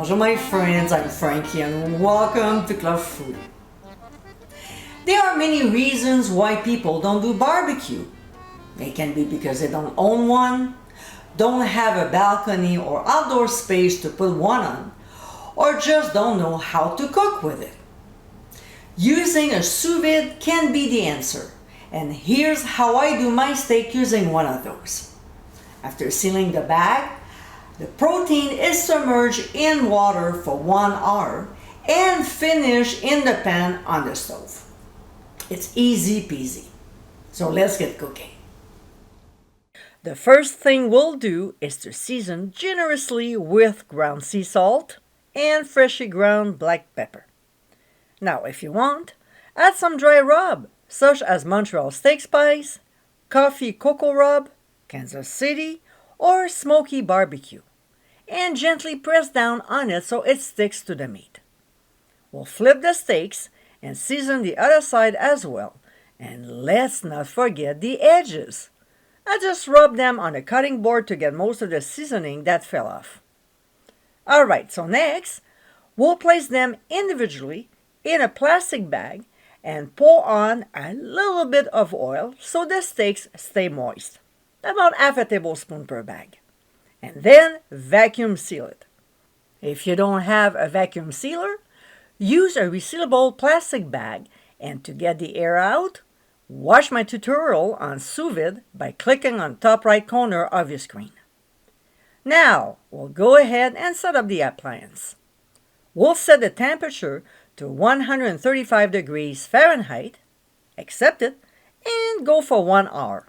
Bonjour my friends, I'm Frankie and welcome to Club Food. There are many reasons why people don't do barbecue. It can be because they don't own one, don't have a balcony or outdoor space to put one on, or just don't know how to cook with it. Using a sous vide can be the answer, and here's how I do my steak using one of those. After sealing the bag, the protein is submerged in water for 1 hour and finished in the pan on the stove. It's easy peasy. So let's get cooking. The first thing we'll do is to season generously with ground sea salt and freshly ground black pepper. Now, if you want, add some dry rub, such as Montreal steak spice, coffee cocoa rub, Kansas City, or smoky barbecue, and gently press down on it so it sticks to the meat. We'll flip the steaks and season the other side as well, and let's not forget the edges. I just rub them on a cutting board to get most of the seasoning that fell off. Alright, so next, we'll place them individually in a plastic bag and pour on a little bit of oil so the steaks stay moist, about half a tablespoon per bag, and then vacuum seal it. If you don't have a vacuum sealer, use a resealable plastic bag, and to get the air out, watch my tutorial on sous vide by clicking on top right corner of your screen. Now, we'll go ahead and set up the appliance. We'll set the temperature to 135 degrees Fahrenheit, accept it, and go for 1 hour.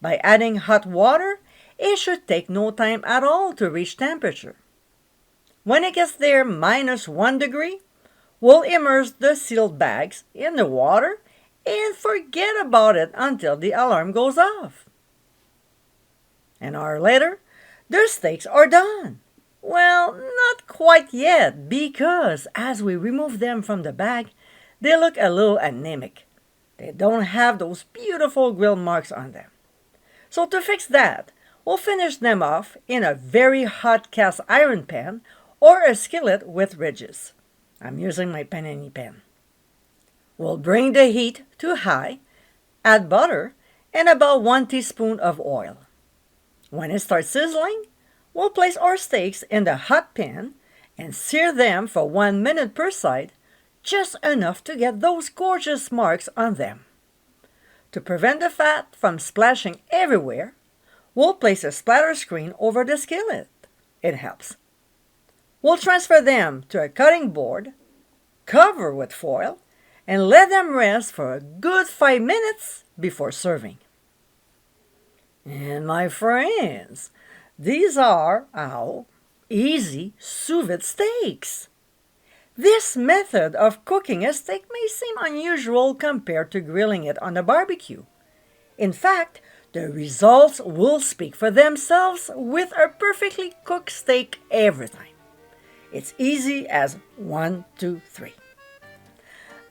By adding hot water, it should take no time at all to reach temperature. When it gets there -1 degree, we'll immerse the sealed bags in the water and forget about it until the alarm goes off. An hour later, the steaks are done. Well, not quite yet, because as we remove them from the bag, they look a little anemic. They don't have those beautiful grill marks on them. So to fix that, we'll finish them off in a very hot cast iron pan or a skillet with ridges. I'm using my panini pan. We'll bring the heat to high, add butter, and about 1 teaspoon of oil. When it starts sizzling, we'll place our steaks in the hot pan and sear them for 1 minute per side, just enough to get those gorgeous marks on them. To prevent the fat from splashing everywhere, we'll place a splatter screen over the skillet. It helps. We'll transfer them to a cutting board, cover with foil, and let them rest for a good 5 minutes before serving. And my friends, these are our easy sous vide steaks. This method of cooking a steak may seem unusual compared to grilling it on a barbecue. In fact, the results will speak for themselves with a perfectly cooked steak every time. It's easy as 1, 2, 3.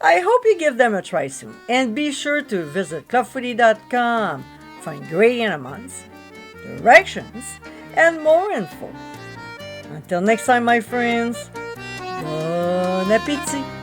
I hope you give them a try soon, and be sure to visit clubfoodie.com for ingredient amounts, directions, and more info. Until next time, my friends, bon appétit!